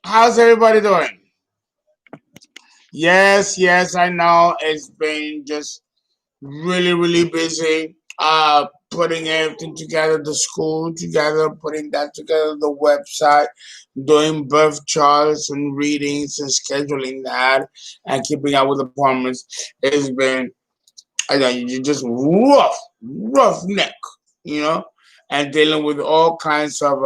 How's everybody doing? Yes, yes, I know it's been just really busy. Putting everything together, the school together, putting that together, the website, doing birth charts and readings and scheduling that, and keeping up with appointments. It's been, I know, you just rough neck, you know, and dealing with all kinds of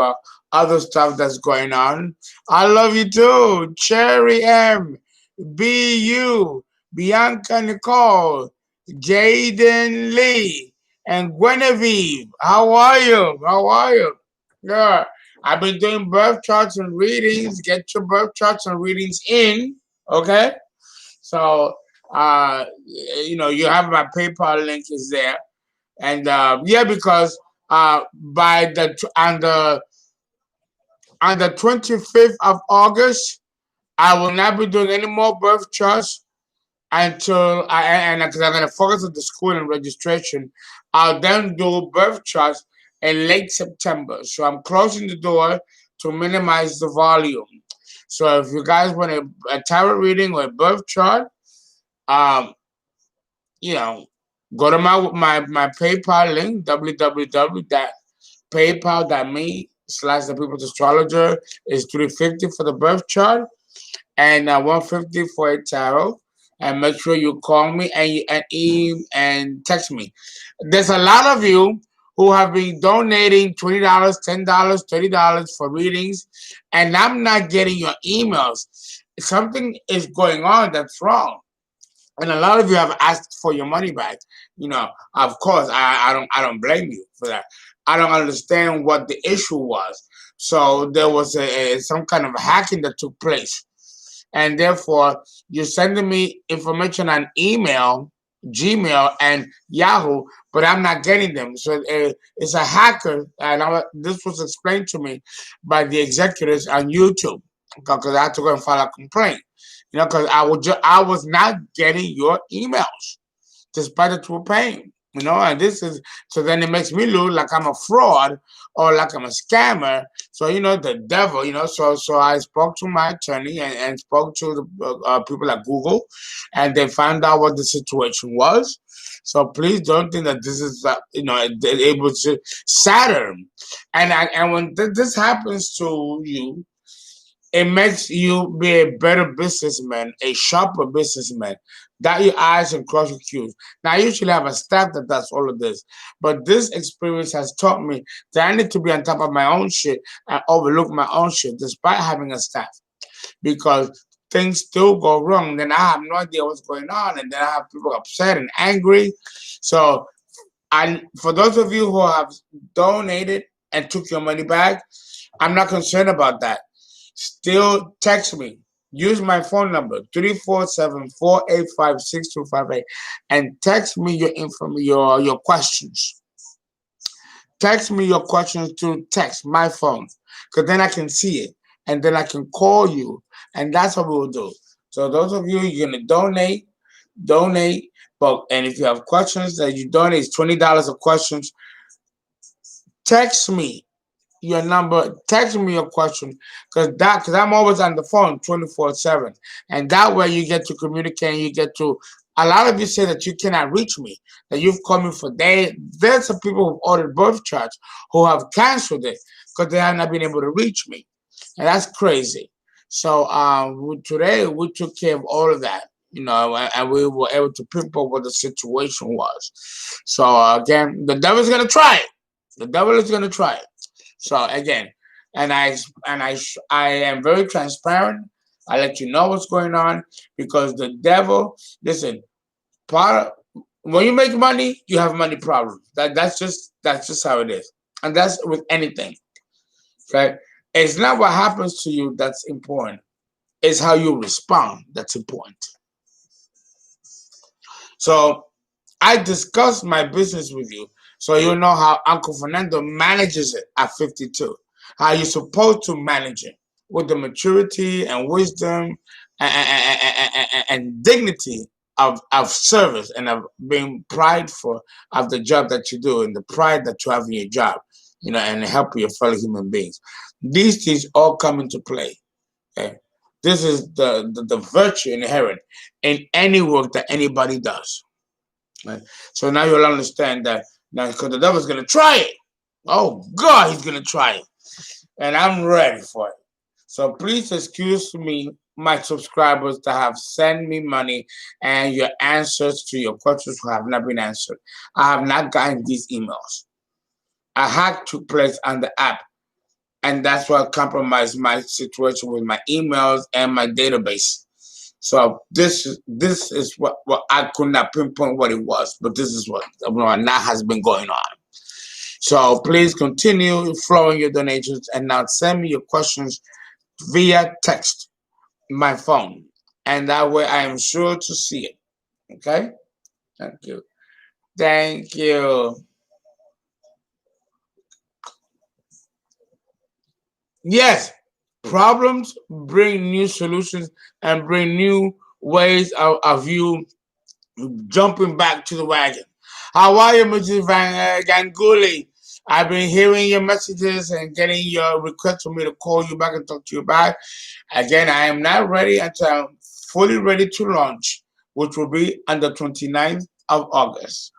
other stuff that's going on. I love you too, Cherry M, BU, Bianca Nicole, Jaden Lee, and Guinevere. How are you? How are you? Yeah, I've been doing birth charts and readings. Get your birth charts and readings in, okay? So, you have my PayPal link is there, and yeah, because by the on the 25th of August, I will not be doing any more birth charts until because I'm gonna focus on the school and registration. I'll then do birth charts in late September. So I'm closing the door to minimize the volume. So if you guys want a tarot reading or a birth chart, um, you know, go to my PayPal link, www.paypal.me/the people's astrologer is $350 for the birth chart and $150 for a tarot. And make sure you call me and text me. There's a lot of you who have been donating $20, $10, $30 for readings, and I'm not getting your emails. Something is going on that's wrong. And a lot of you have asked for your money back. Of course, I don't blame you for that. I don't understand what the issue was. So there was some kind of hacking that took place, and therefore you're sending me information on email, Gmail, and Yahoo, but I'm not getting them. So it's a hacker, and this was explained to me by the executives on YouTube because I had to go and file a complaint. Because I was not getting your emails, despite that you were paying. And this is so then it makes me look like I'm a fraud or like I'm a scammer. So the devil. So I spoke to my attorney and spoke to the people at Google, and they found out what the situation was. So please don't think that this is able to Saturn, and when this happens to you, it makes you be a better businessman, a sharper businessman. Dot your I's and cross your Q's. Now, I usually have a staff that does all of this, but this experience has taught me that I need to be on top of my own shit and overlook my own shit despite having a staff, because things still go wrong. Then I have no idea what's going on, and then I have people upset and angry. So, for those of you who have donated and took your money back, I'm not concerned about that. Still text me. Use my phone number 347-485-6258 and text me your questions. Text me your questions to text my phone, because then I can see it and then I can call you, and that's what we'll do. So those of you you're gonna donate. And if you have questions that you donate, it's $20 of questions. Text me your number, text me your question, because I'm always on the phone 24/7, and that way you get to communicate. And you get to. A lot of you say that you cannot reach me, that you've called me for days. There's some people who've ordered birth charts who have canceled it because they have not been able to reach me, and that's crazy. So today we took care of all of that, and we were able to pinpoint what the situation was. So again, the devil's gonna try it. The devil is gonna try it. So again, I am very transparent. I let you know what's going on, because the devil. Listen, when you make money, you have money problems. That's just how it is, and that's with anything. Okay, it's not what happens to you that's important. It's how you respond that's important. So I discussed my business with you, so you know how Uncle Fernando manages it at 52. How you're supposed to manage it. with the maturity and wisdom and dignity of service and of being prideful of the job that you do and the pride that you have in your job, and help your fellow human beings. These things all come into play. Okay? This is the virtue inherent in any work that anybody does. Right? So now you'll understand that now because the devil's gonna try it. Oh God, he's gonna try it. And I'm ready for it. So please excuse me, my subscribers that have sent me money and your answers to your questions who have not been answered. I have not gotten these emails. I had to place on the app, and that's what compromised my situation with my emails and my database. So this is what I could not pinpoint what it was, but this is what now has been going on. So please continue flowing your donations and now send me your questions via text, my phone, and that way I am sure to see it. Okay? Thank you. Thank you. Yes, problems bring new solutions and bring new ways of you jumping back to the wagon. How are you, Mrs. Ganguli? I've been hearing your messages and getting your request for me to call you back and talk to you back. Again, I am not ready until I'm fully ready to launch, which will be on the 29th of August.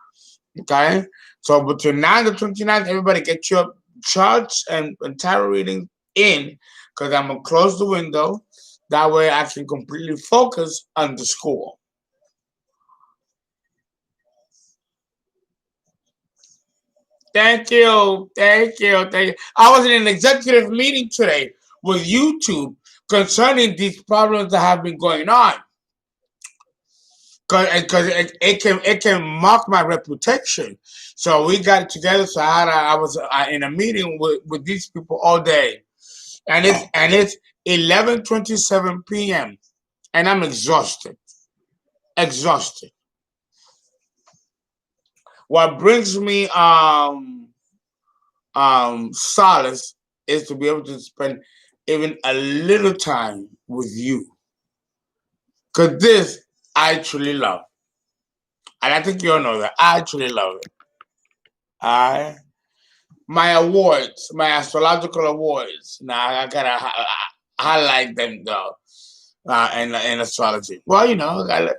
Okay? So between now and the 29th, everybody get your charts and tarot reading in because I'm going to close the window. That way I can completely focus on the school. Thank you. Thank you. Thank you. I was in an executive meeting today with YouTube concerning these problems that have been going on. Because it can mark my reputation. So we got together. So I was in a meeting with these people all day. And it's 11:27 p.m. and I'm exhausted. Exhausted. What brings me solace is to be able to spend even a little time with you. Because this I truly love. And I think you all know that. I truly love it. My awards, my astrological awards. Now I gotta highlight them though. In astrology. Well,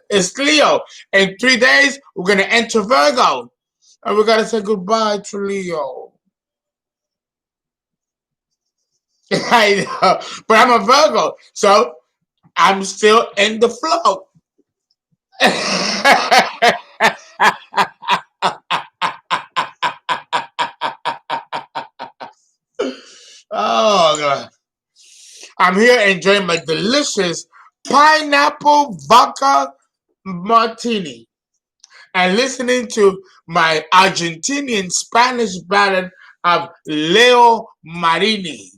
it's Leo. In 3 days, we're gonna enter Virgo. And we gotta say goodbye to Leo. I know. But I'm a Virgo, so I'm still in the flow. Oh God. I'm here enjoying my delicious pineapple vodka martini and listening to my Argentinian Spanish ballad of Leo Marini,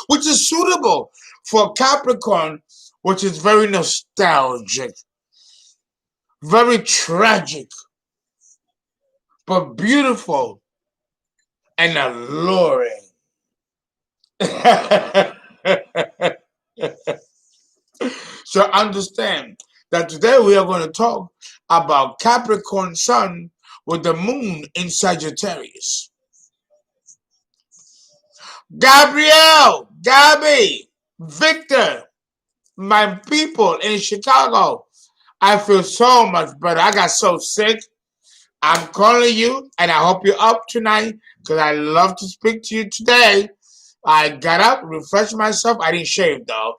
which is suitable for Capricorn, which is very nostalgic, very tragic, but beautiful and alluring. So understand that today we are going to talk about Capricorn Sun with the moon in Sagittarius. Gabrielle, Gabby, Victor, my people in Chicago, I feel so much better. I got so sick. I'm calling you, and I hope you're up tonight because I love to speak to you today. I got up, refreshed myself. I didn't shave though.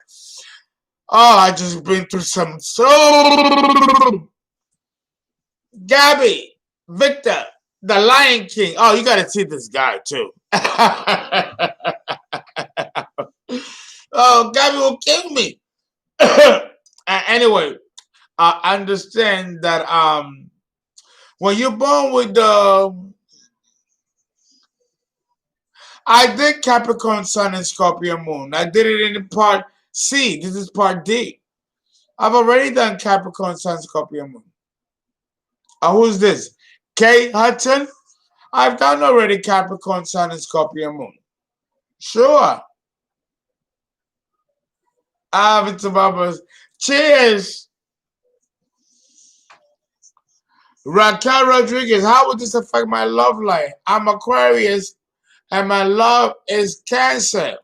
Oh, I just been through some. Gabby, Victor, the Lion King. Oh, you got to see this guy too. Oh, Gabby will kill me. Anyway, I understand that when you're born with I did Capricorn Sun and Scorpio Moon. I did it in part C. This is part D. I've already done Capricorn Sun, Scorpio Moon. Who's this? Kay Hudson? I've done already Capricorn Sun and Scorpio Moon. Sure. Mr. Bubbles. Cheers. Raquel Rodriguez, how would this affect my love life? I'm Aquarius and my love is Cancer.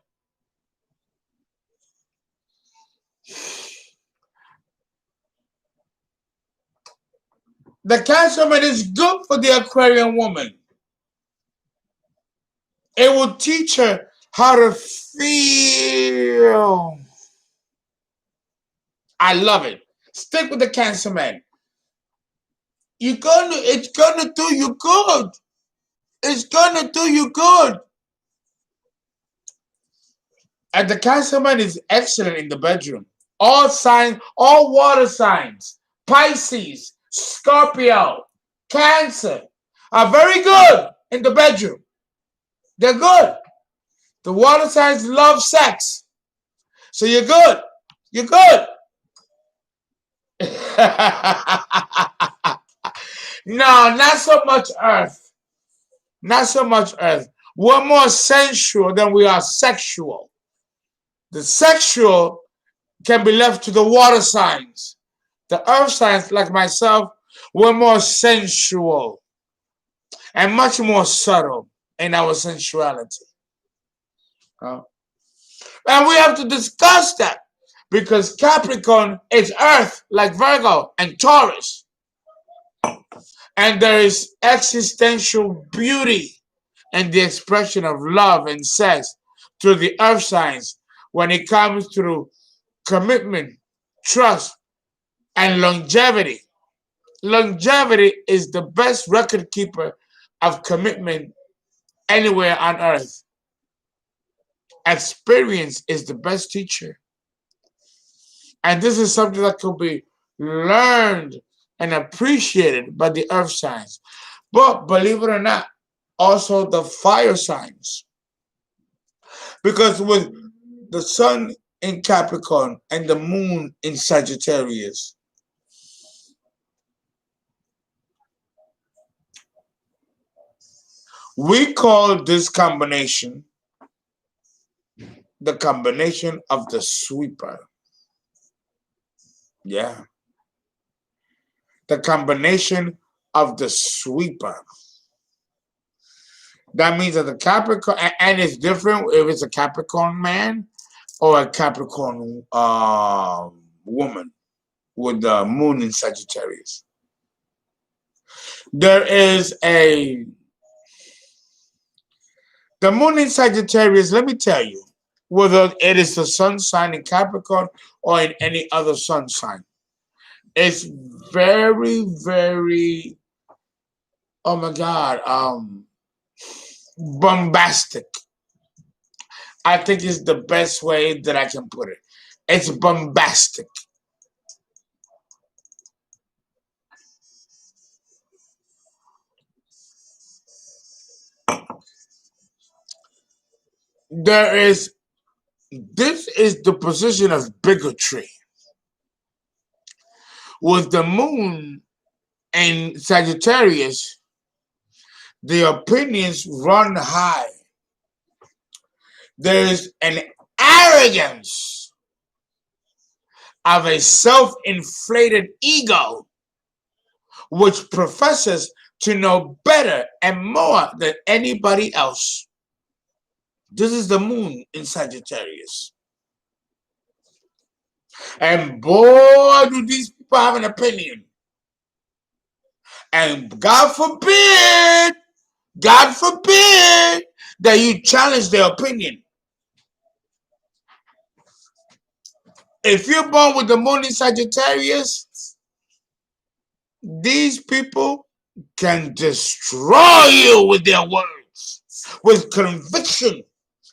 The Cancer man is good for the Aquarian woman. It will teach her how to feel. I love it. Stick with the Cancer man. It's gonna do you good. It's gonna do you good. And the Cancer man is excellent in the bedroom. All signs, all water signs, Pisces, Scorpio, Cancer are very good in the bedroom. They're good. The water signs love sex. So you're good. You're good. No, not so much Earth. Not so much Earth. We're more sensual than we are sexual. The sexual can be left to the water signs. The Earth signs, like myself, we're more sensual and much more subtle in our sensuality. And we have to discuss that because Capricorn is Earth, like Virgo and Taurus. And there is existential beauty in the expression of love and sex through the Earth signs when it comes through commitment, trust, and longevity. Longevity is the best record keeper of commitment anywhere on Earth. Experience is the best teacher. And this is something that could be learned and appreciated by the Earth signs. But believe it or not, also the fire signs. Because with the sun in Capricorn and the moon in Sagittarius, we call this combination the combination of the sweeper. Yeah. The combination of the sweeper. That means that the Capricorn, and it's different if it's a Capricorn man or a Capricorn woman with the moon in Sagittarius. There is the moon in Sagittarius, let me tell you, whether it is the sun sign in Capricorn or in any other sun sign, it's very, very, oh my God, bombastic. I think is the best way that I can put it. It's bombastic. This is the position of bigotry. With the moon in Sagittarius, the opinions run high. There's an arrogance of a self-inflated ego which professes to know better and more than anybody else. This is the moon in Sagittarius. And boy, do these people have an opinion. And God forbid that you challenge their opinion. If you're born with the moon in Sagittarius, these people can destroy you with their words, with conviction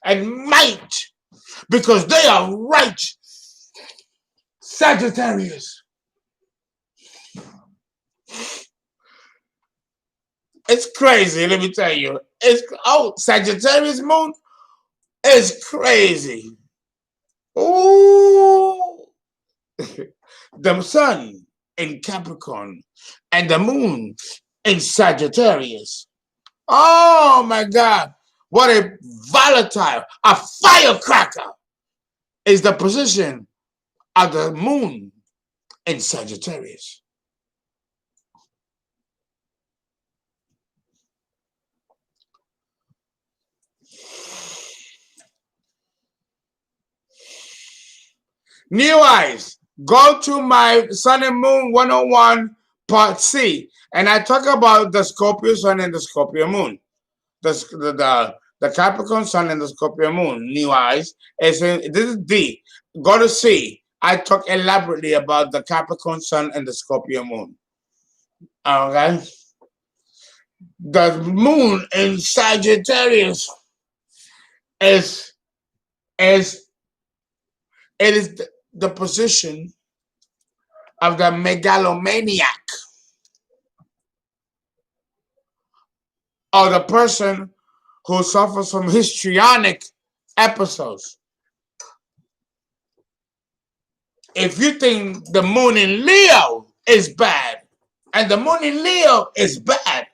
and might, because they are right. Sagittarius. It's crazy, let me tell you. Sagittarius moon is crazy. Ooh. The sun in Capricorn and the moon in Sagittarius. Oh my God. What a volatile, a firecracker is the position of the moon in Sagittarius. New eyes, go to my Sun and Moon 101 Part C, and I talk about the Scorpio Sun and the Scorpio Moon. The Capricorn Sun and the Scorpio Moon. New eyes. This is D. Go to C. I talk elaborately about the Capricorn Sun and the Scorpio Moon. Okay. The moon in Sagittarius is the position of the megalomaniac, or the person who suffers from histrionic episodes. If you think the moon in Leo is bad, and the moon in Leo is bad,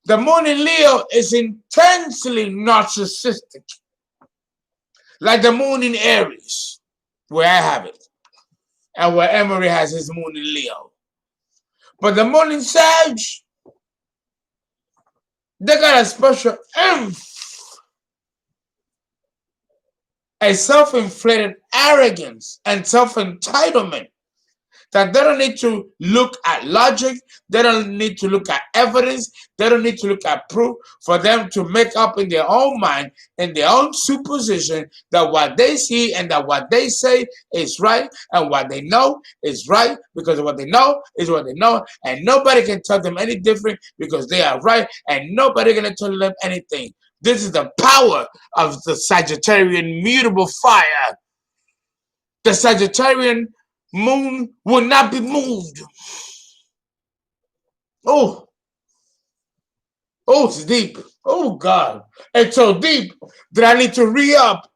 the moon in Leo is intensely narcissistic, like the moon in Aries, where I have it, and where Emery has his moon in Leo. But the moon in Sag, they got a special a self-inflated arrogance and self-entitlement that they don't need to look at logic, they don't need to look at evidence, they don't need to look at proof for them to make up in their own mind, in their own supposition, that what they see and that what they say is right, and what they know is right, because what they know is what they know, and nobody can tell them any different because they are right, and nobody gonna tell them anything. This is the power of the Sagittarian mutable fire. The Sagittarian moon will not be moved. Oh, it's deep. Oh, God. It's so deep that I need to re-up.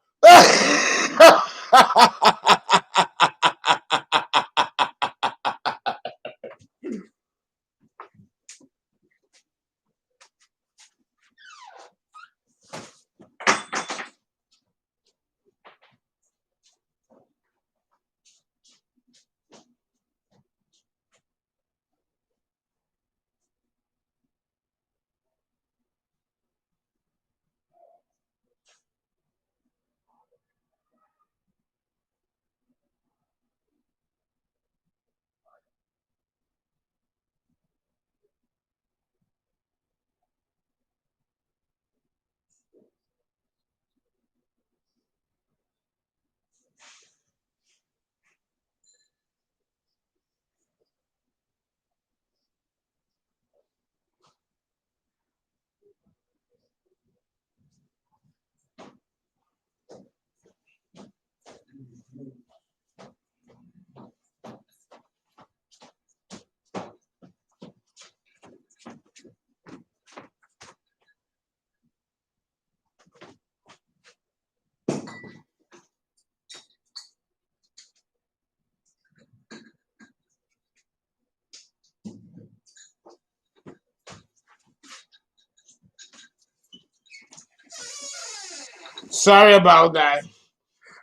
Sorry about that,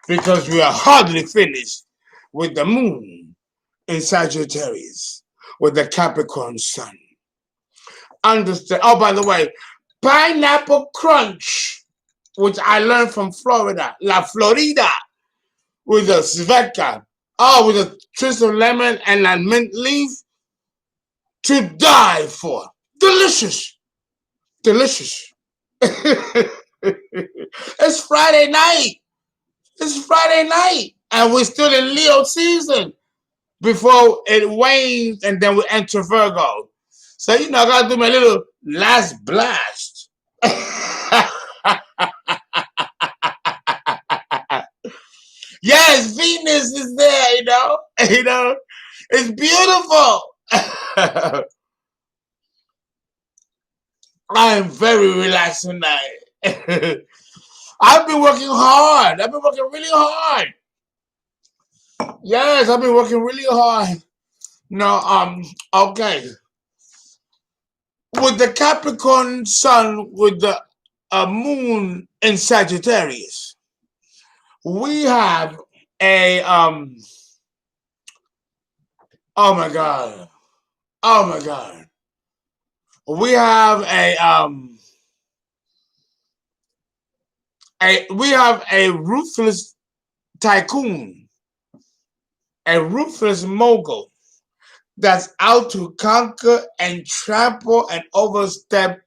because we are hardly finished with the moon in Sagittarius with the Capricorn sun. Understand? Oh, by the way, pineapple crunch, which I learned from Florida, La Florida, with a Svedka. Oh, with a twist of lemon and a mint leaf, to die for. Delicious. Delicious. It's Friday night. It's Friday night. And we're still in Leo season before it wanes and then we enter Virgo. So, I got to do my little last blast. Yes, Venus is there, It's beautiful. I am very relaxed tonight. I've been working hard. I've been working really hard. Yes, I've been working really hard. No, okay. With the Capricorn sun, with the moon in Sagittarius, we have a oh my god, oh my god, we have a ruthless tycoon, a ruthless mogul that's out to conquer and trample and overstep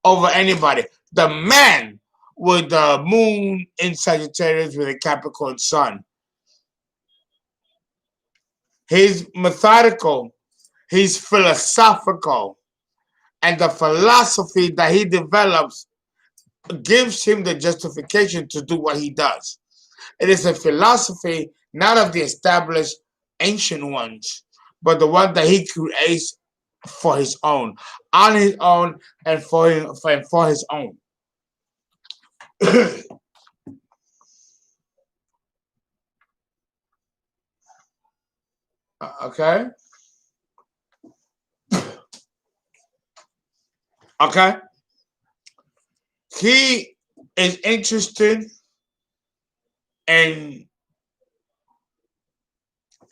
over anybody. The man with the moon in Sagittarius with a Capricorn sun. He's methodical, he's philosophical, and the philosophy that he develops gives him the justification to do what he does. It is a philosophy not of the established ancient ones, but the one that he creates for his own, on his own, and for his own. Okay? Okay? He is interested in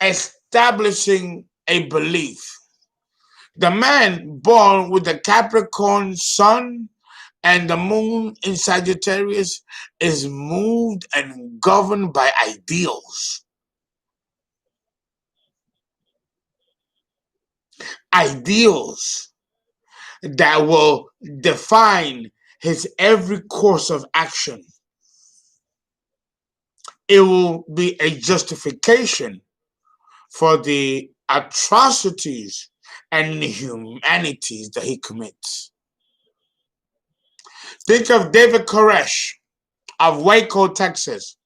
establishing a belief. The man born with the Capricorn sun and the moon in Sagittarius is moved and governed by ideals. Ideals that will define his every course of action. It will be a justification for the atrocities and humanities that he commits. Think of David Koresh of Waco, Texas.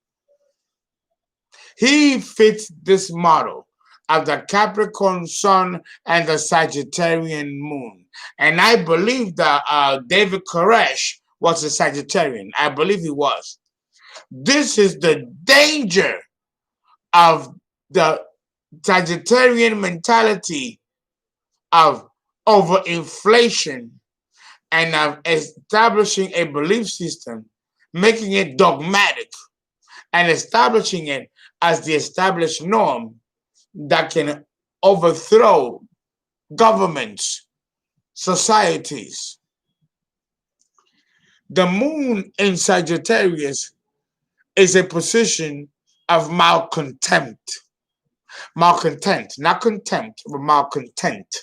He fits this model of the Capricorn sun and the Sagittarian moon. And I believe that David Koresh was a Sagittarian. I believe he was. This is the danger of the Sagittarian mentality of overinflation and of establishing a belief system, making it dogmatic, and establishing it as the established norm that can overthrow governments, societies. The moon in Sagittarius is a position of malcontent. Malcontent, not contempt, but malcontent.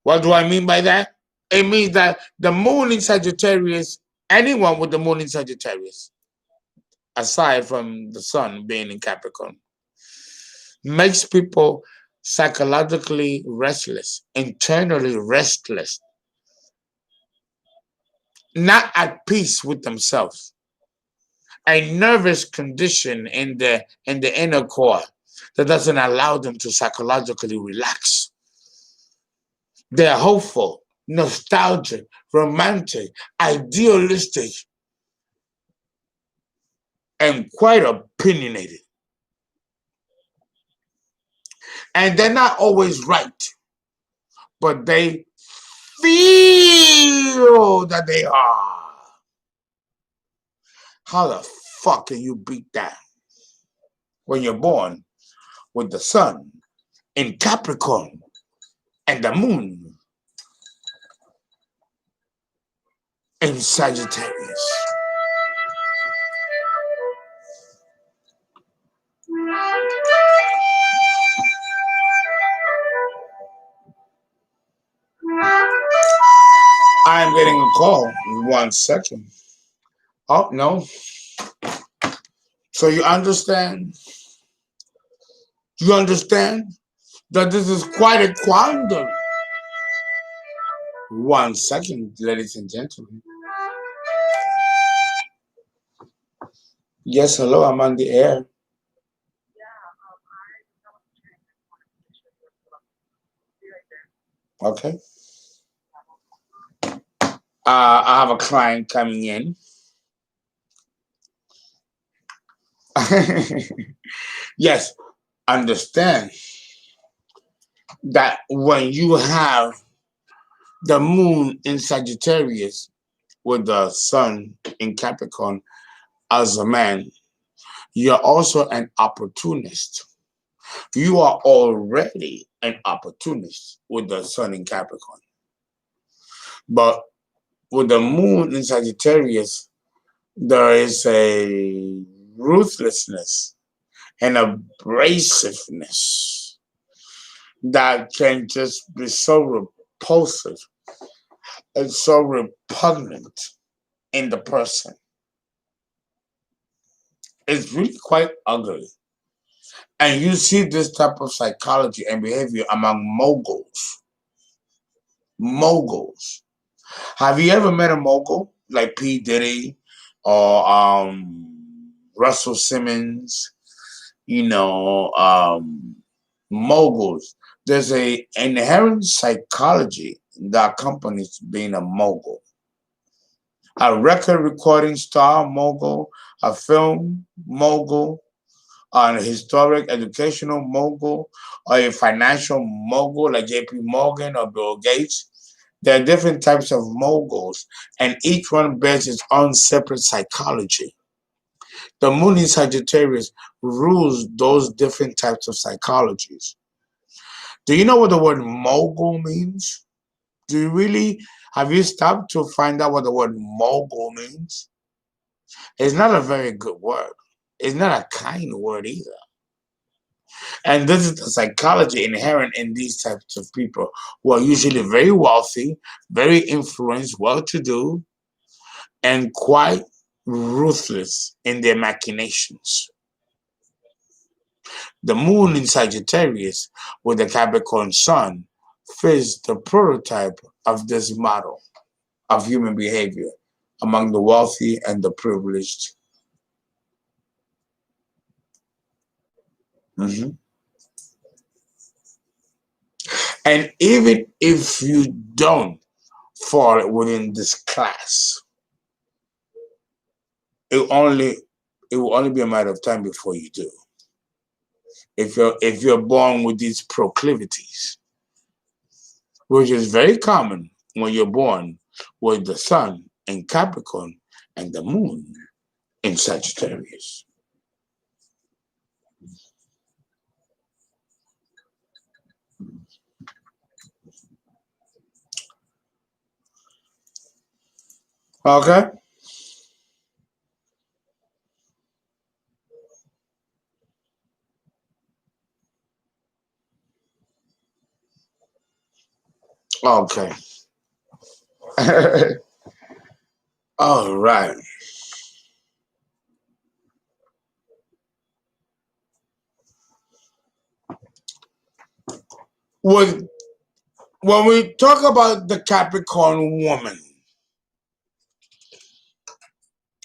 What do I mean by that? It means that the moon in Sagittarius, anyone with the moon in Sagittarius, aside from the sun being in Capricorn, makes people psychologically restless, internally restless, not at peace with themselves. A nervous condition in the inner core that doesn't allow them to psychologically relax. They're hopeful, nostalgic, romantic, idealistic, and quite opinionated. And they're not always right, but they feel that they are. How the fuck can you beat that when you're born with the sun in Capricorn and the moon in Sagittarius? I'm getting a call. 1 second. Oh, no. So you understand? You understand that this is quite a quandary. 1 second, ladies and gentlemen. Yes, hello, I'm on the air. Okay. I have a client coming in. Yes, understand that when you have the moon in Sagittarius with the sun in Capricorn as a man, You're also an opportunist. You are already an opportunist with the sun in Capricorn. But with the moon in Sagittarius, there is a ruthlessness and abrasiveness that can just be so repulsive and so repugnant in the person. It's really quite ugly. And you see this type of psychology and behavior among moguls. Moguls. Have you ever met a mogul like P. Diddy or Russell Simmons? Moguls. There's a inherent psychology that accompanies being a mogul. A record recording star mogul, a film mogul, an historic educational mogul, or a financial mogul like J.P. Morgan or Bill Gates. There are different types of moguls, and each one bears its own separate psychology. The moon in Sagittarius rules those different types of psychologies. Do you know what the word mogul means? Do you really, have you stopped to find out what the word mogul means? It's not a very good word. It's not a kind word either. And this is the psychology inherent in these types of people who are usually very wealthy, very influenced, well-to-do, and quite ruthless in their machinations. The moon in Sagittarius with the Capricorn sun fits the prototype of this model of human behavior among the wealthy and the privileged. Mhm. And even if you don't fall within this class, it will only be a matter of time before you do. If you're born with these proclivities, which is very common when you're born with the sun in Capricorn and the moon in Sagittarius. Okay? Okay. All right. When we talk about the Capricorn woman,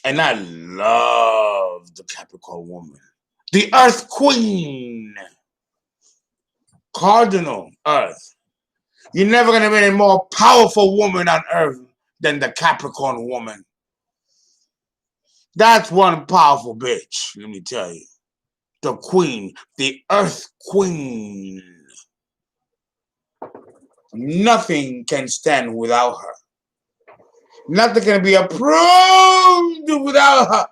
and I love the Capricorn woman, the Earth Queen, Cardinal Earth. You're never going to be a more powerful woman on Earth than the Capricorn woman. That's one powerful bitch, let me tell you. The Queen, the Earth Queen. Nothing can stand without her. Nothing can be approved without her.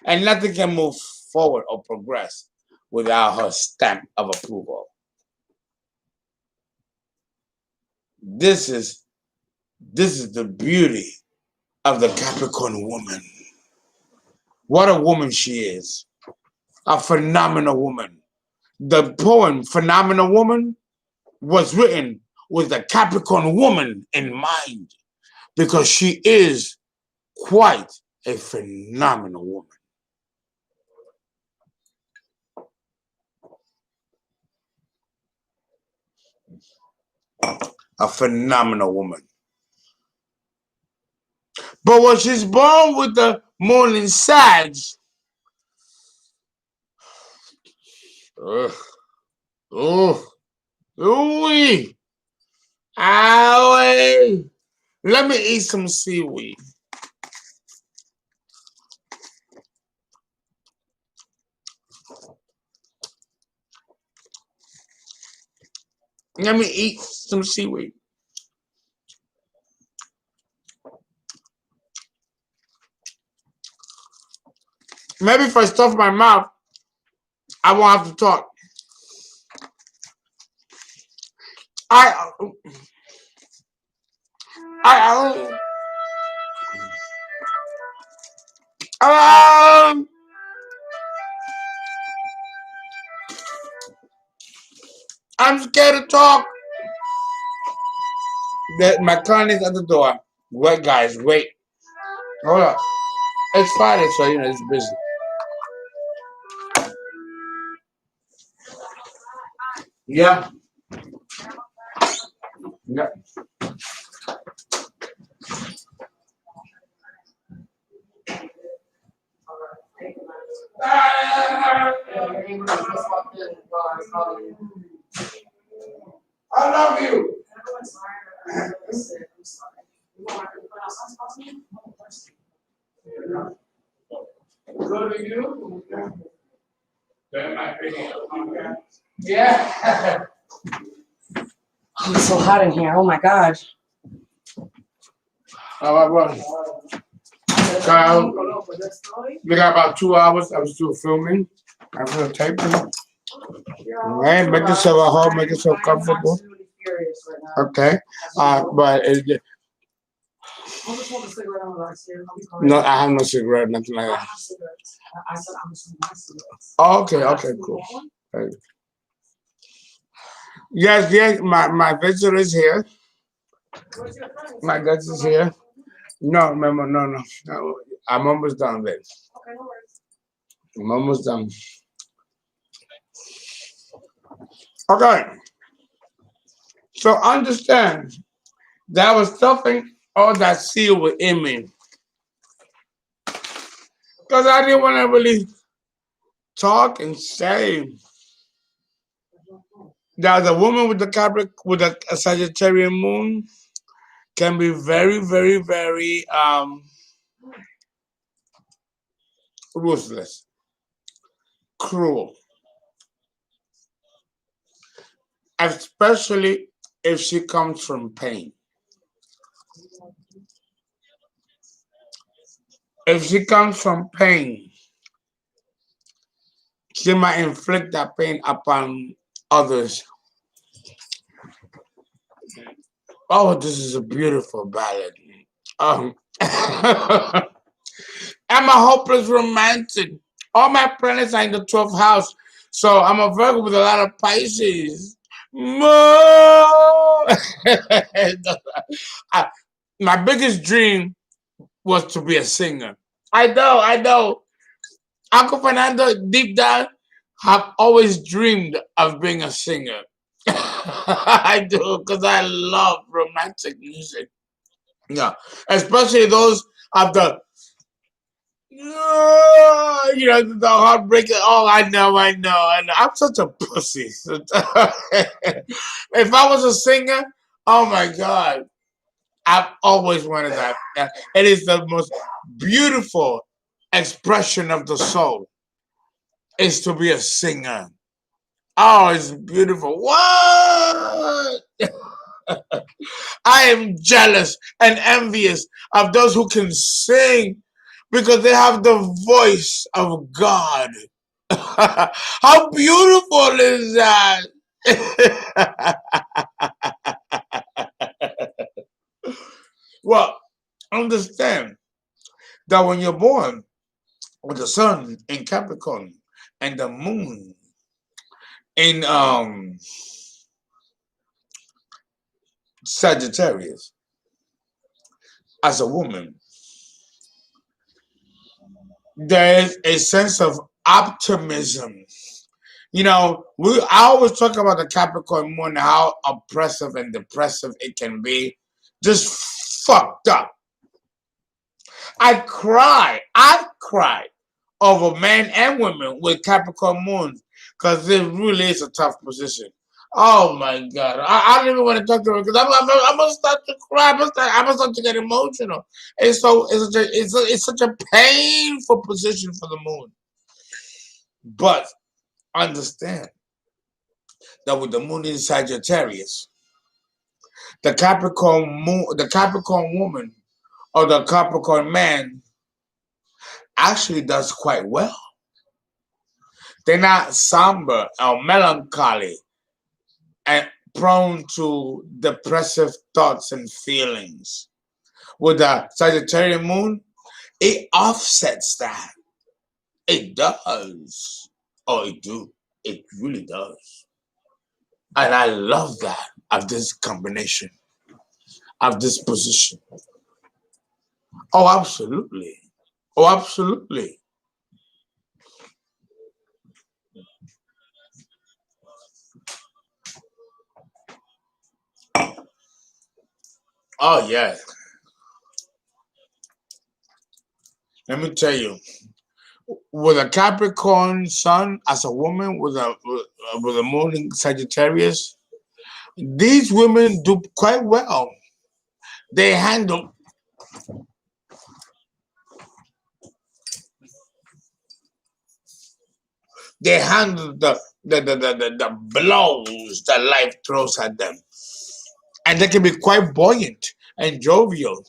And nothing can move forward or progress without her stamp of approval. This is the beauty of the Capricorn woman. What a woman she is. A phenomenal woman. The poem Phenomenal Woman was written with the Capricorn woman in mind because she is quite a phenomenal woman. A phenomenal woman. But when she's born with the moon in Sag, ugh, oh, ooh, owie. Let me eat some seaweed. Let me eat some seaweed. Maybe if I stuff my mouth, I won't have to talk. I um, I'm scared to talk. My client is at the door. Wait, guys, wait. Hold up. It's Friday, so you know it's busy. Yeah. Yeah. I love you. Go to you. Yeah. Oh, it's so hot in here. Oh my God. All right, Kyle, we got about 2 hours. I'm still filming. I'm still taping. Right, make yourself at home, make yourself comfortable. Okay. But no, I have no cigarette, nothing like that. Oh, okay, okay, cool. Right. Yes, my visitor is here. My guest is here. No, remember, no. I'm almost done, babe. I'm almost done. Okay. So understand that I was stuffing all that seal within me. Because I didn't want to really talk and say that the woman with the Capricorn, with a Sagittarian moon can be very, very, very ruthless, cruel, especially if she comes from pain. If she comes from pain, she might inflict that pain upon others. Oh, this is a beautiful ballad. Um, I'm a hopeless romantic. All my planets are in the 12th house, so I'm a Virgo with a lot of Pisces. More. My biggest dream was to be a singer. I know. Uncle Fernando, deep down, have always dreamed of being a singer. I do, because I love romantic music. Yeah, especially those of the, the heartbreaking. Oh, I know. I'm such a pussy. If I was a singer, oh my God, I've always wanted that. It is the most beautiful expression of the soul, is to be a singer. Oh, it's beautiful. What? I am jealous and envious of those who can sing because they have the voice of God. How beautiful is that? Well, understand that when you're born with the sun in Capricorn and the moon in Sagittarius, as a woman, there is a sense of optimism. I always talk about the Capricorn moon, how oppressive and depressive it can be. Just fucked up. I cry over men and women with Capricorn moons because it really is a tough position. Oh my God. I don't even want to talk to her because I'm going to start to cry. I'm gonna start to get emotional. It's such a painful position for the moon. But understand that with the moon in Sagittarius, the Capricorn woman or the Capricorn man actually does quite well. They're not somber or melancholy and prone to depressive thoughts and feelings. With the Sagittarius moon, it offsets that. It does. Oh, it do. It really does. And I love that of this combination, of this position. Oh, absolutely. Oh, absolutely. Oh, yeah. Let me tell you, with a Capricorn sun as a woman with a moon in Sagittarius, these women do quite well. They handle the blows that life throws at them. And they can be quite buoyant and jovial.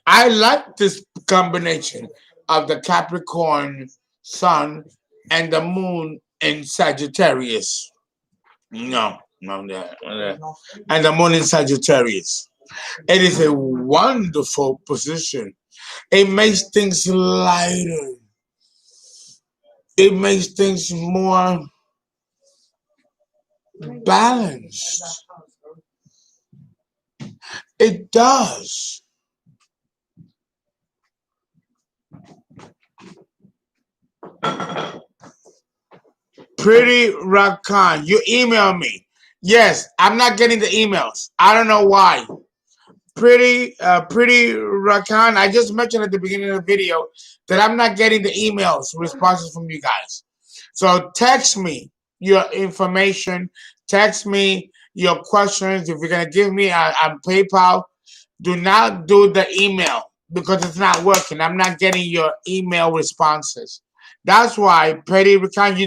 I like this combination of the Capricorn sun and the moon in Sagittarius. No, and the moon in Sagittarius. It is a wonderful position. It makes things lighter. It makes things more balanced. It does. Pretty Rakan, you email me. Yes, I'm not getting the emails. I don't know why. Pretty Rakan, I just mentioned at the beginning of the video that I'm not getting the emails responses from you guys. So text me your information. Text me your questions. If you're gonna give me on PayPal, do not do the email because it's not working. I'm not getting your email responses. That's why Petty Rakan, you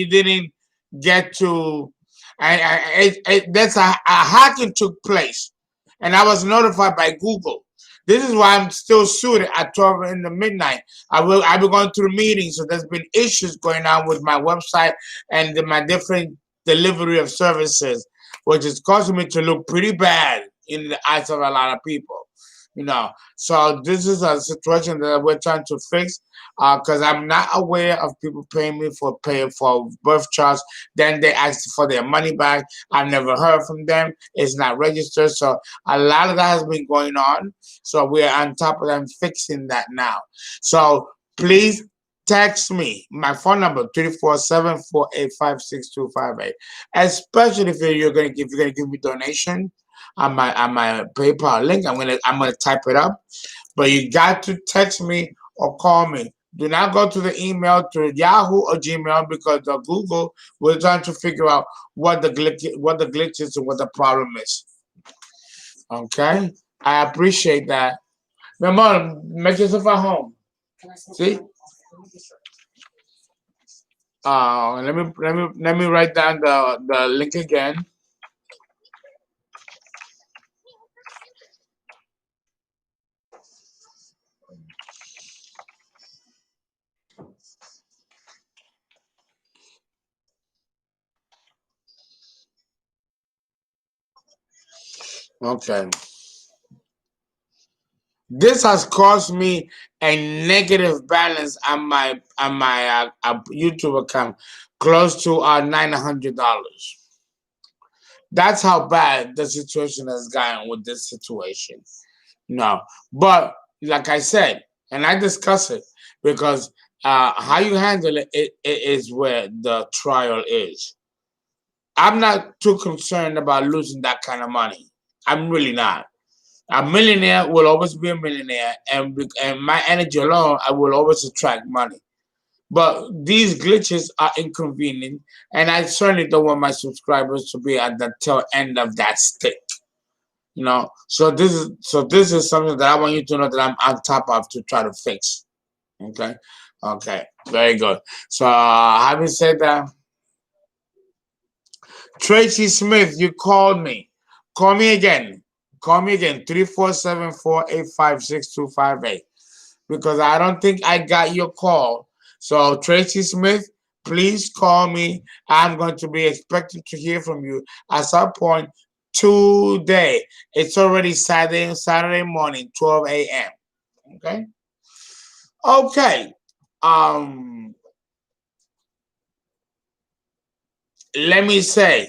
didn't get to. That's a hacking took place, and I was notified by Google. This is why I'm still suited at 12 in the midnight. I've been going through meetings, so there's been issues going on with my website and my different delivery of services, which is causing me to look pretty bad in the eyes of a lot of people. So this is a situation that we're trying to fix because I'm not aware of people paying me for birth charts. Then they ask for their money back. I've never heard from them. It's not registered. So a lot of that has been going on. So we're on top of them fixing that now. So please text me. My phone number 347-485-6258. Especially if you're gonna give me donation on my PayPal link. I'm gonna type it up. But you got to text me or call me. Do not go to the email to Yahoo or Gmail because the Google we're trying to figure out what the glitch is and what the problem is. Okay? I appreciate that. My mom, make yourself at home. See? Let me write down the link again. Okay. This has caused me a negative balance on my YouTube account, close to $900. That's how bad the situation has gotten with this situation. No, but like I said, and I discuss it because how you handle it is where the trial is. I'm not too concerned about losing that kind of money. I'm really not. A millionaire will always be a millionaire, and my energy alone, I will always attract money. But these glitches are inconvenient, and I certainly don't want my subscribers to be at the tail end of that stick. So this is something that I want you to know that I'm on top of to try to fix. Okay, okay, very good. So having said that, Tracy Smith, you called me. Call me again. Call me again, 3474-856-258. Because I don't think I got your call. So Tracy Smith, please call me. I'm going to be expecting to hear from you at some point today. It's already Saturday morning, 12 a.m. Okay. Okay. Let me say,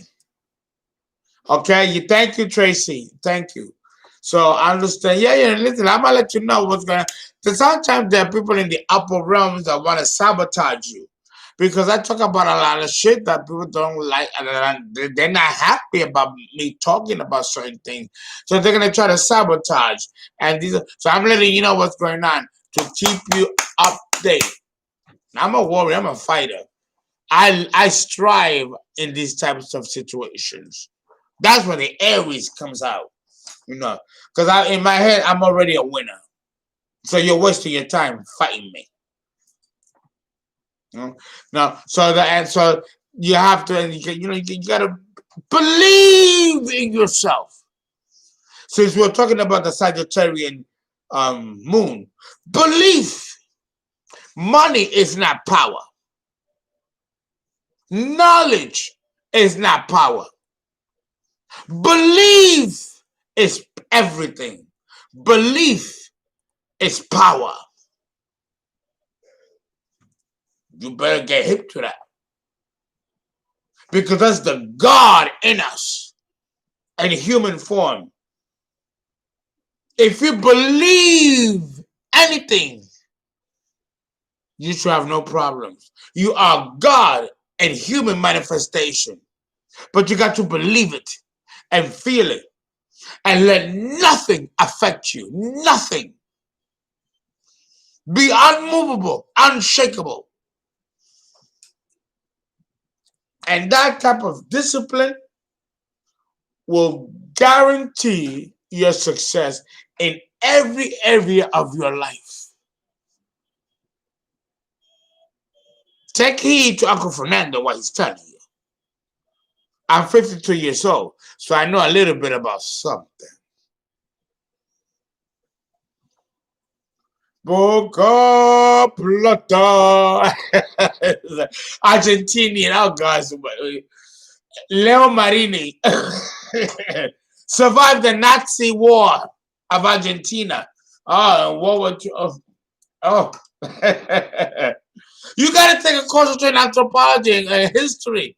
okay, you thank you, Tracy. Thank you. So I understand. Yeah, listen, I'm gonna let you know what's gonna. Sometimes there are people in the upper realms that want to sabotage you. Because I talk about a lot of shit that people don't like, and they're not happy about me talking about certain things. So they're gonna try to sabotage. So I'm letting you know what's going on to keep you updated. I'm a warrior, I'm a fighter. I strive in these types of situations. That's when the Aries comes out, because in my head I'm already a winner. So you're wasting your time fighting me. No, so you have to, you gotta believe in yourself. Since we're talking about the Sagittarian moon, belief. Money is not power. Knowledge is not power. Belief is everything. Belief is power. You better get hip to that. Because that's the God in us in human form. If you believe anything, you should have no problems. You are God in human manifestation. But you got to believe it and feel it and let nothing affect you. Nothing. Be unmovable, unshakable. And that type of discipline will guarantee your success in every area of your life. Take heed to Uncle Fernando, what he's telling you. I'm 52 years old, so I know a little bit about something. Boca Plata. Argentinian, oh guys. Leo Marini survived the Nazi war of Argentina. Oh, and World War II. Oh. You got to take a course in anthropology and history.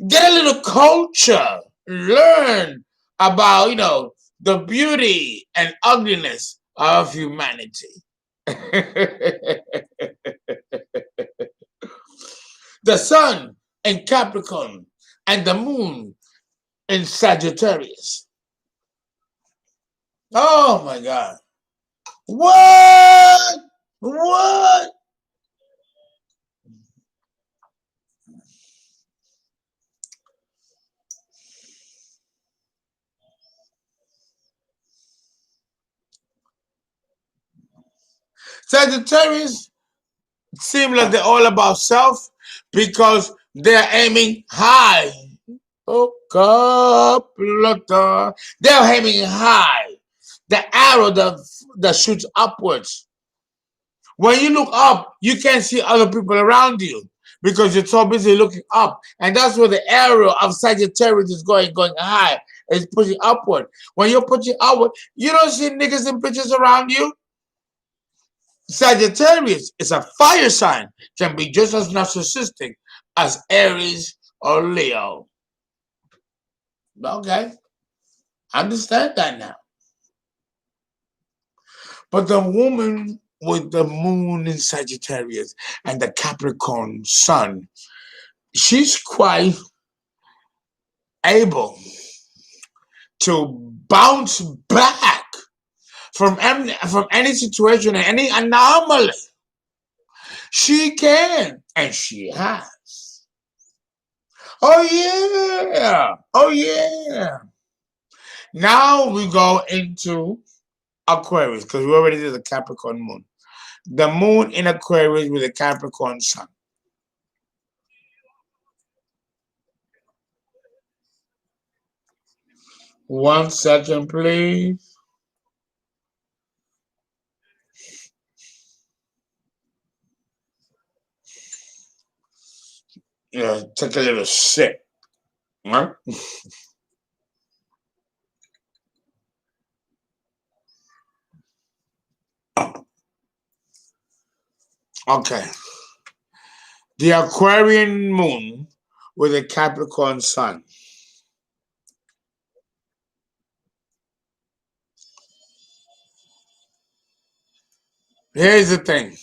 Get a little culture. Learn about, the beauty and ugliness of humanity. The sun in Capricorn and the moon in Sagittarius. Oh my God. What? What? Sagittarius seem like they're all about self because they're aiming high. Oh, they're aiming high. The arrow that shoots upwards. When you look up, you can't see other people around you because you're so busy looking up. And that's where the arrow of Sagittarius is going high. It's pushing upward. When you're pushing upward, you don't see niggas in pictures around you. Sagittarius is a fire sign, can be just as narcissistic as Aries or Leo. Okay, understand that now. But the woman with the moon in Sagittarius and the Capricorn sun, she's quite able to bounce back from any situation and any anomaly. She can, and she has. Oh yeah, oh yeah. Now we go into Aquarius because we already did the Capricorn moon. The moon in Aquarius with the Capricorn sun. 1 second, please. Yeah, take a little sip. Right? Okay. The Aquarian moon with a Capricorn sun. Here's the thing.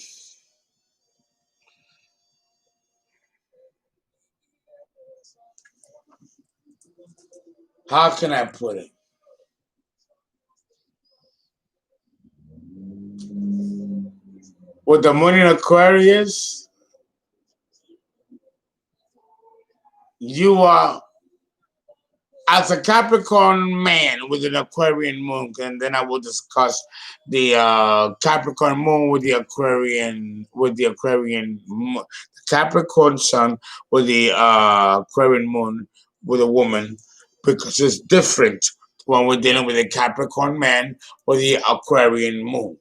How can I put it? With the moon in Aquarius, you are, as a Capricorn man with an Aquarian moon, and then I will discuss the Capricorn moon with the Aquarian moon, Capricorn sun with the Aquarian moon with a woman, because it's different when we're dealing with a Capricorn man or the Aquarian moon.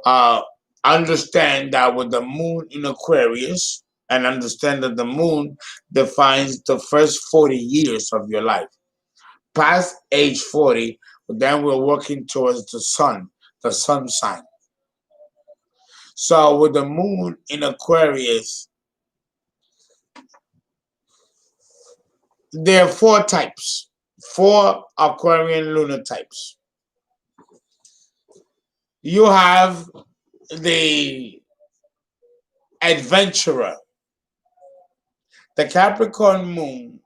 Uh, Understand that with the moon in Aquarius, and understand that the moon defines the first 40 years of your life. Past age 40, then we're working towards the sun sign. So with the moon in Aquarius, there are four types, four Aquarian lunar types. You have the adventurer, the Capricorn moon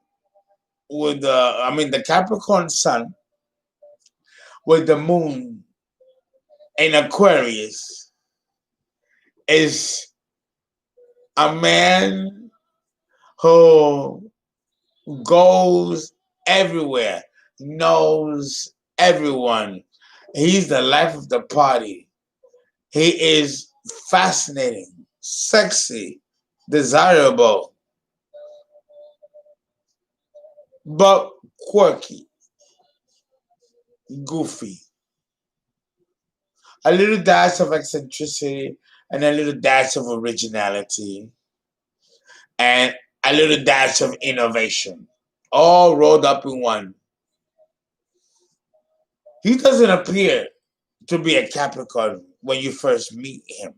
with the Capricorn sun with the moon in Aquarius is a man who goes everywhere, knows everyone. He's the life of the party. He is fascinating, sexy, desirable, but quirky, goofy. A little dash of eccentricity and a little dash of originality and a little dash of innovation, all rolled up in one. He doesn't appear to be a Capricorn when you first meet him.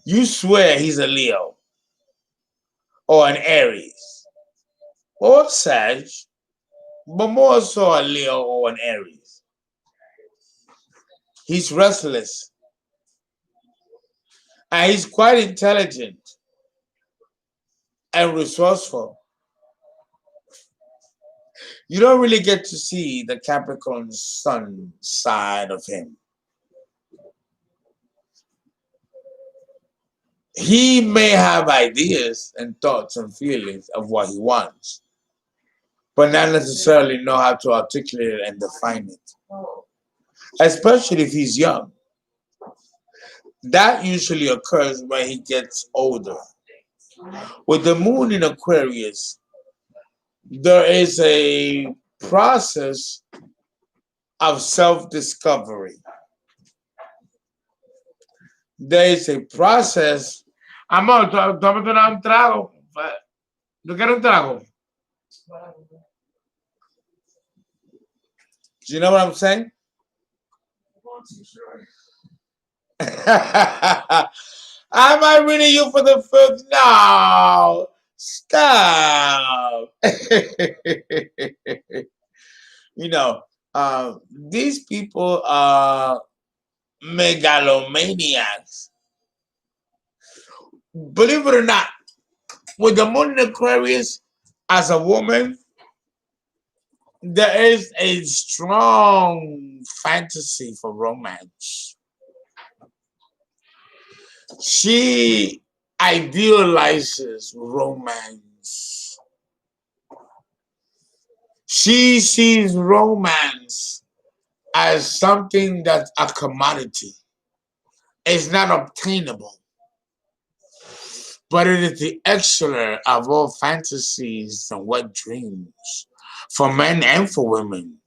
You swear he's a Leo or an Aries or a Sag, but more so a Leo or an Aries. He's restless and he's quite intelligent and resourceful. You don't really get to see the Capricorn sun side of him. He may have ideas and thoughts and feelings of what he wants, but not necessarily know how to articulate it and define it, especially if he's young. That usually occurs when he gets older. With the moon in Aquarius, there is a process of self-discovery. There is a process. Amor, tómate un trago. ¿Tú quieres un trago? Do you know what I'm saying? Am I reading you for the first? No, stop. You know, these people are megalomaniacs. Believe it or not, with the moon in Aquarius, as a woman, there is a strong fantasy for romance. She idealizes romance. She sees romance as something that's a commodity. It's not obtainable, but it is the excellent of all fantasies and wet dreams. for men and for women.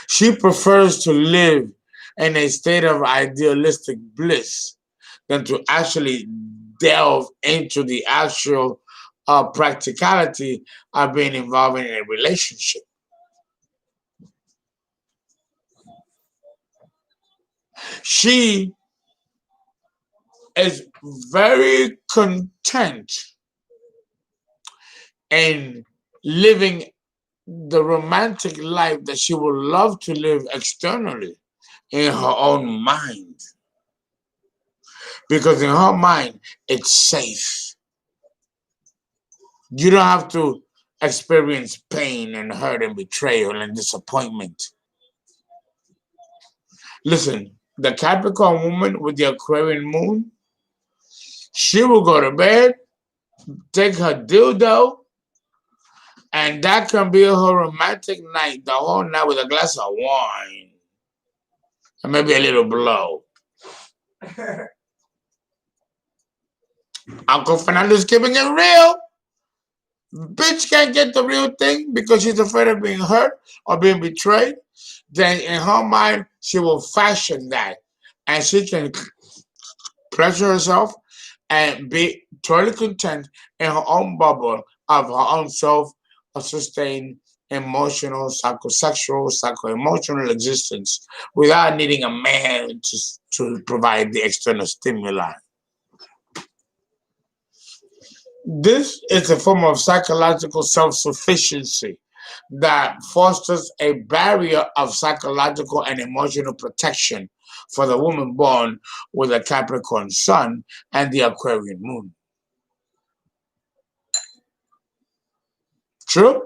She prefers to live in a state of idealistic bliss than to actually delve into the actual practicality of being involved in a relationship. She is very content in living the romantic life that she would love to live externally in her own mind. Because in her mind, it's safe. You don't have to experience pain and hurt and betrayal and disappointment. Listen, the Capricorn woman with the Aquarian moon, she will go to bed, take her dildo, and that can be her romantic night, the whole night with a glass of wine. And maybe a little blow. Uncle Fernando's keeping it real. Bitch can't get the real thing because she's afraid of being hurt or being betrayed. Then in her mind, she will fashion that. And she can pleasure herself and be totally content in her own bubble of her own self-sustained emotional, psychosexual, psycho-emotional existence without needing a man to provide the external stimuli. This is a form of psychological self-sufficiency that fosters a barrier of psychological and emotional protection for the woman born with a Capricorn sun and the Aquarian moon. True?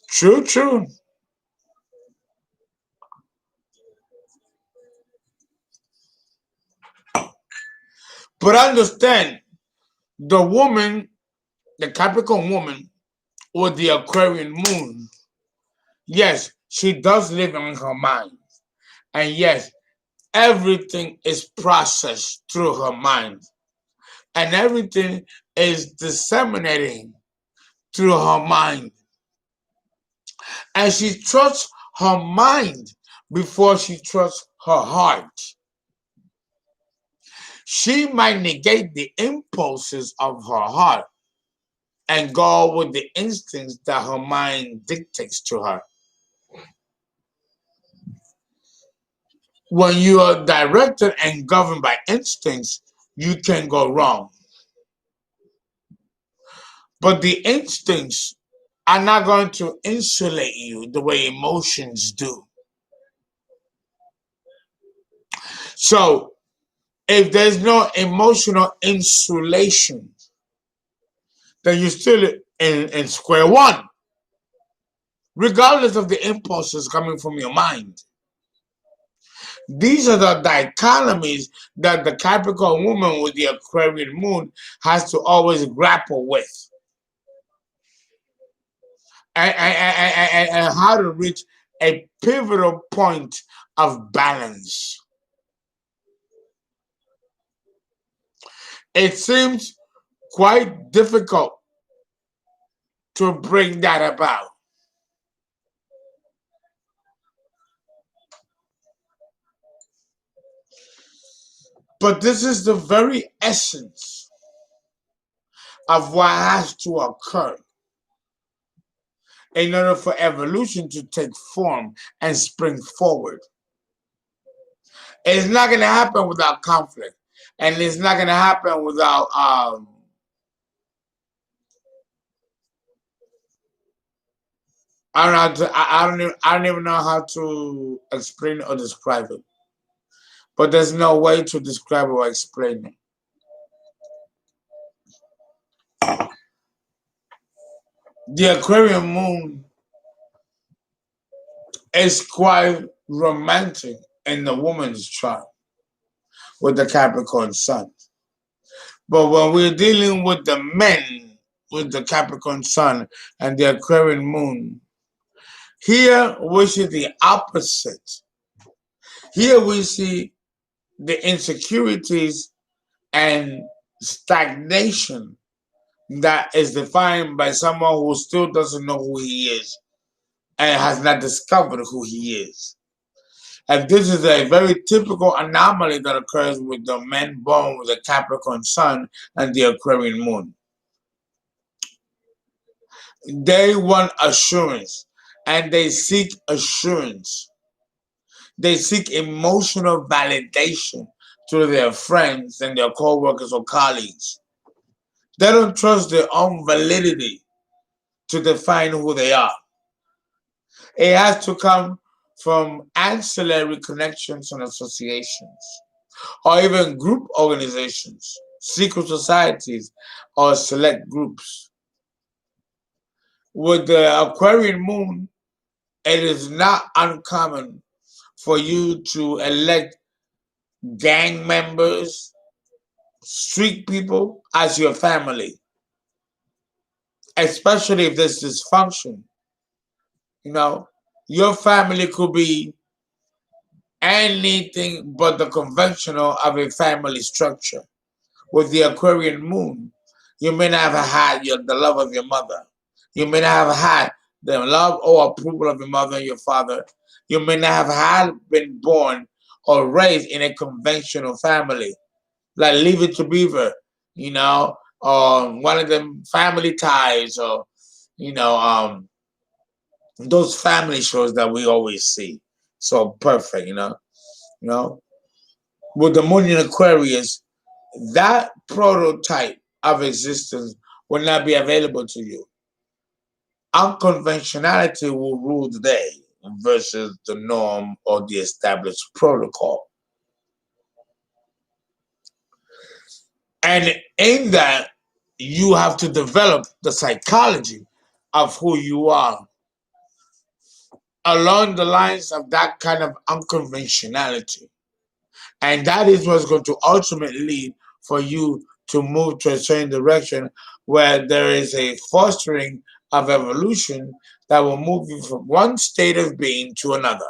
True, true. But understand, the woman, the Capricorn woman with the Aquarian moon, yes, she does live in her mind. And yes, everything is processed through her mind. And everything is disseminating through her mind. And she trusts her mind before she trusts her heart. She might negate the impulses of her heart and go with the instincts that her mind dictates to her. When you are directed and governed by instincts, you can go wrong. But the instincts are not going to insulate you the way emotions do. So, if there's no emotional insulation, then you're still in square one, regardless of the impulses coming from your mind. These are the dichotomies that the Capricorn woman with the Aquarian moon has to always grapple with. And how to reach a pivotal point of balance. It seems quite difficult to bring that about. But this is the very essence of what has to occur in order for evolution to take form and spring forward. It's not going to happen without conflict, and it's not going to happen without I don't even know how to explain or describe it. But there's no way to describe or explain it. The Aquarian moon is quite romantic in the woman's chart with the Capricorn sun. But when we're dealing with the men with the Capricorn sun and the Aquarian moon, here we see the opposite. Here we see the insecurities and stagnation that is defined by someone who still doesn't know who he is. and has not discovered who he is. And this is a very typical anomaly that occurs with the men born with a Capricorn sun and the Aquarian moon. They want assurance, and they seek assurance. They seek emotional validation through their friends and their co-workers or colleagues. They don't trust their own validity to define who they are. It has to come from ancillary connections and associations, or even group organizations, secret societies, or select groups. With the Aquarian moon, it is not uncommon for you to elect gang members, street people as your family, especially if there's dysfunction. You know, your family could be anything but the conventional of a family structure. With the Aquarian moon, you may not have had the love of your mother. You may not have had the love or approval of your mother and your father. You may not have been born or raised in a conventional family, like Leave It to Beaver, or one of them Family Ties, or you know, those family shows that we always see. So perfect, you know. With the moon in Aquarius, that prototype of existence will not be available to you. Unconventionality will rule the day versus the norm or the established protocol. And in that, you have to develop the psychology of who you are along the lines of that kind of unconventionality. And that is what's going to ultimately lead for you to move to a certain direction where there is a fostering of evolution that will move you from one state of being to another.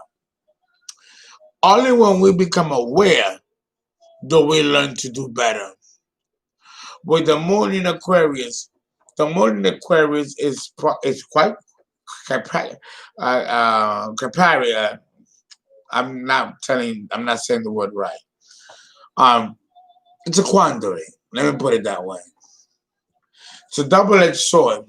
Only when we become aware do we learn to do better. With the moon in Aquarius, the moon in Aquarius is quite Caparia. I'm not saying the word right. It's a quandary. Let me put it that way. It's a double-edged sword.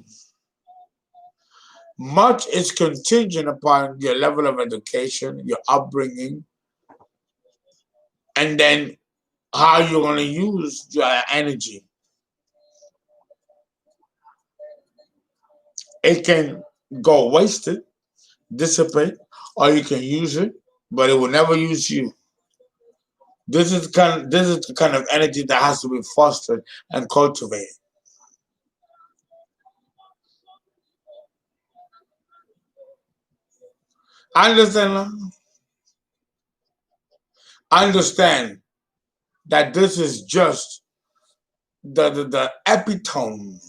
Much is contingent upon your level of education, your upbringing, and then how you're going to use your energy. It can go wasted, dissipate, or you can use it, but it will never use you. This is the kind of energy that has to be fostered and cultivated. Understand? Understand that this is just the epitome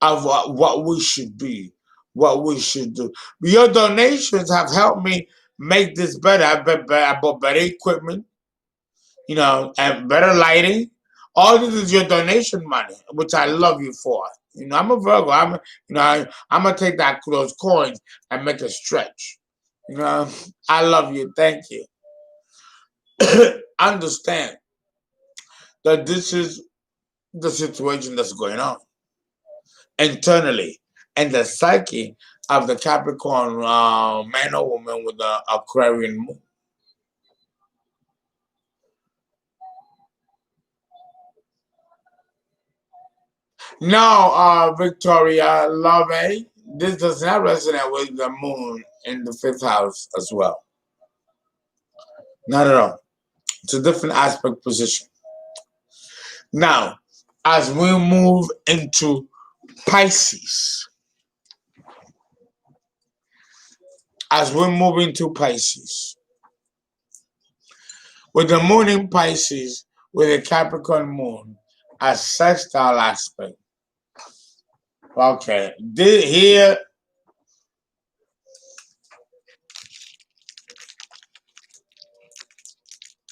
of what we should be, what we should do. Your donations have helped me make this better. I bought better equipment, and better lighting. All this is your donation money, which I love you for. I'm a Virgo. I'm gonna take those coins and make a stretch. I love you. Thank you. Understand that this is the situation that's going on internally and the psyche of the Capricorn man or woman with the Aquarian moon. Now, Victoria Love, this does not resonate with the moon in the fifth house as well. Not at all. It's a different aspect position. Now, as we move into Pisces, with the moon in Pisces, with a Capricorn moon, a sextile aspect. Okay, here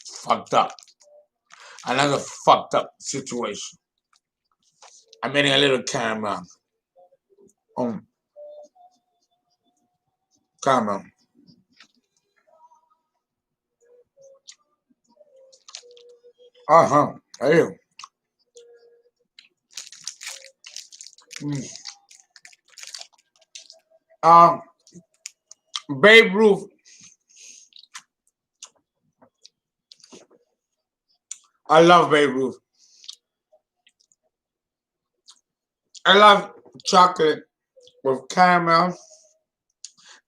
fucked up. Another fucked up situation. I'm eating a little caramel. caramel. There you go. Babe Ruth. I love Babe Ruth. I love chocolate with caramel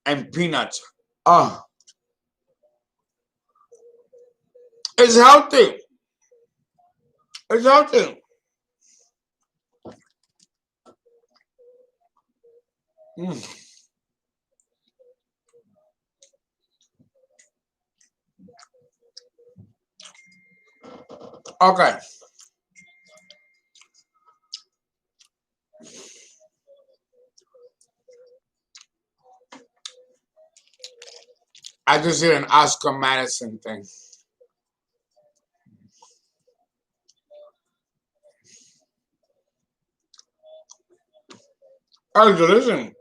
and peanuts. Oh, it's healthy. It's healthy. Okay. I just did an Oscar Madison thing. Oh, listen.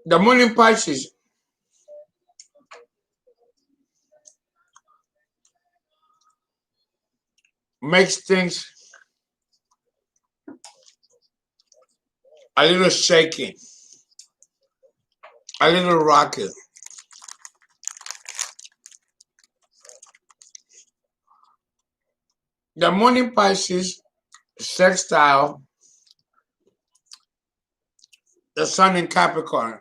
The moon in Pisces makes things a little shaky, a little rocky. The moon in Pisces sextile the sun in Capricorn.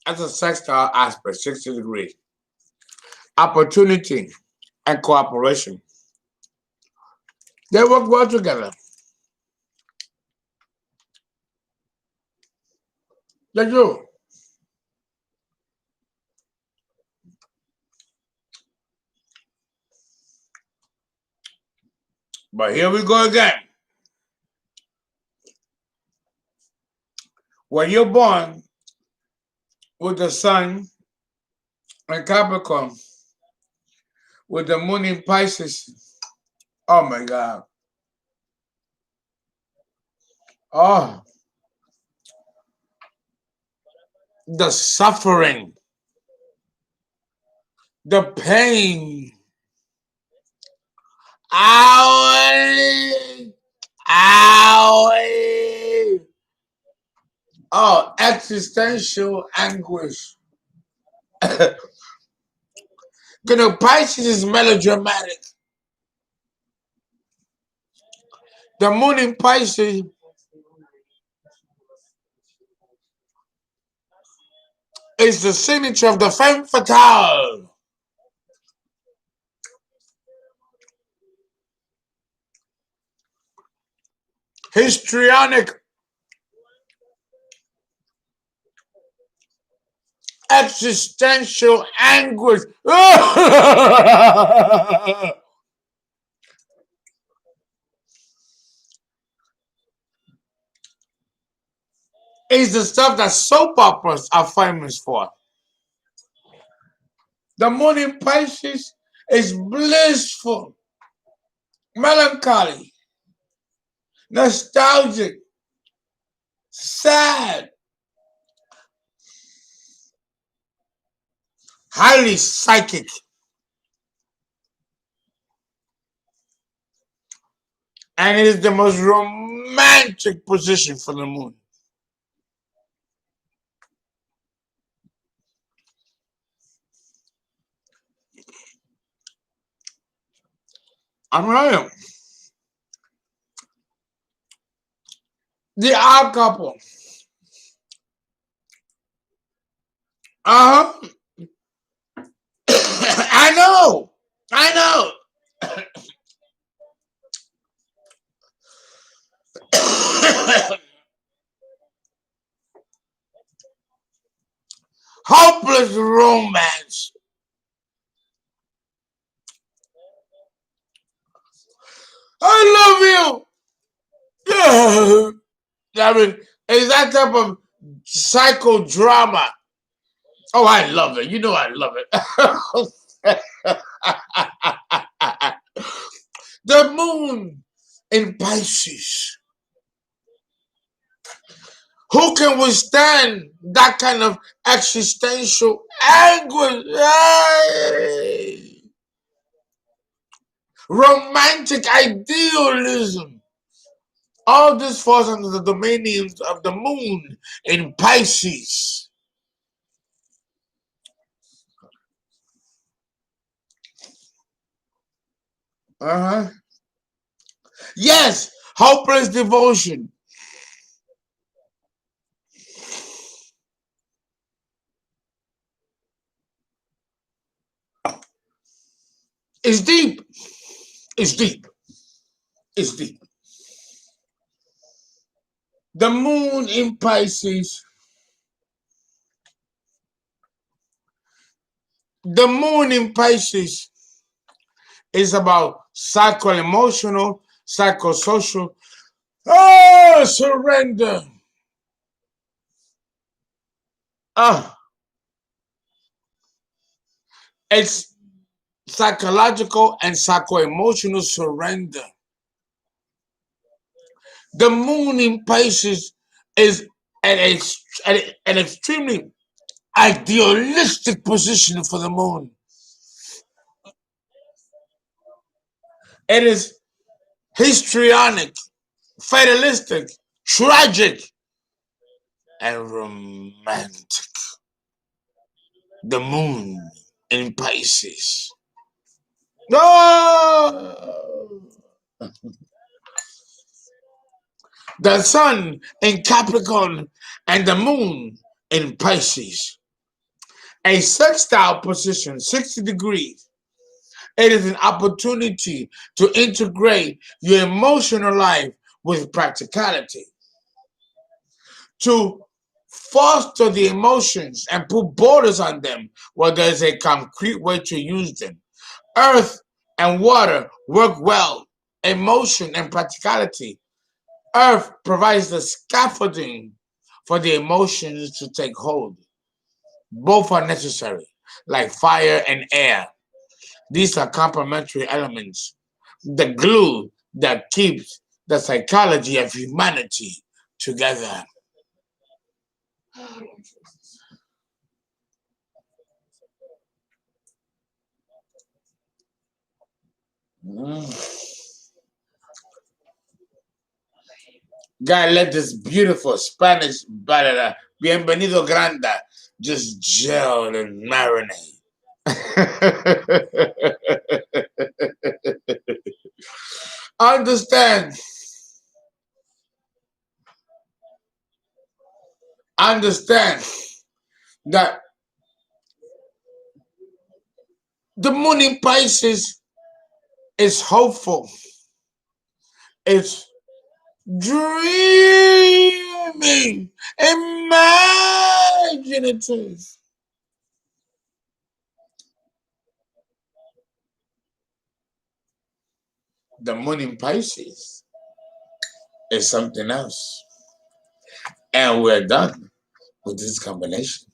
That's a sextile aspect, 60 degrees. Opportunity and cooperation. They work well together. They do. But here we go again. When you're born with the sun in Capricorn, with the moon in Pisces, oh my God. Oh, the suffering, the pain. Owie! Owie! Oh, existential anguish. Pisces is melodramatic. The moon in Pisces is the signature of the femme fatale. Histrionic. Existential anguish. Is the stuff that soap operas are famous for. The moon in Pisces is blissful, melancholy, nostalgic, sad, highly psychic. And it is the most romantic position for the moon. I'm right. The odd couple. Uh-huh. I know. I know. Hopeless romance. I love you. I mean, it's that type of psychodrama. Oh, I love it. You know I love it. The moon in Pisces Who can withstand that kind of existential anguish? Hey! Romantic idealism. All this falls under the dominions of the moon in Pisces. Yes, hopeless devotion. It's deep. It's deep. It's deep. The moon in Pisces. The moon in Pisces is about psycho-emotional, psychosocial surrender. It's psychological and psycho-emotional surrender. The moon in Pisces is an extremely idealistic position for the moon. It is histrionic, fatalistic, tragic, and romantic. The moon in Pisces. No! The sun in Capricorn and the moon in Pisces. A sextile position, 60 degrees. It is an opportunity to integrate your emotional life with practicality, to foster the emotions and put borders on them where there's a concrete way to use them. Earth and water work well, emotion and practicality. Earth provides the scaffolding for the emotions to take hold. Both are necessary, like fire and air. These are complementary elements, the glue that keeps the psychology of humanity together. God, let this beautiful Spanish balada, bienvenido granda, just gel and marinate. Understand that the moon in Pisces is hopeful. It's dreaming, imaginative. The moon in Pisces is something else. And we're done with this combination.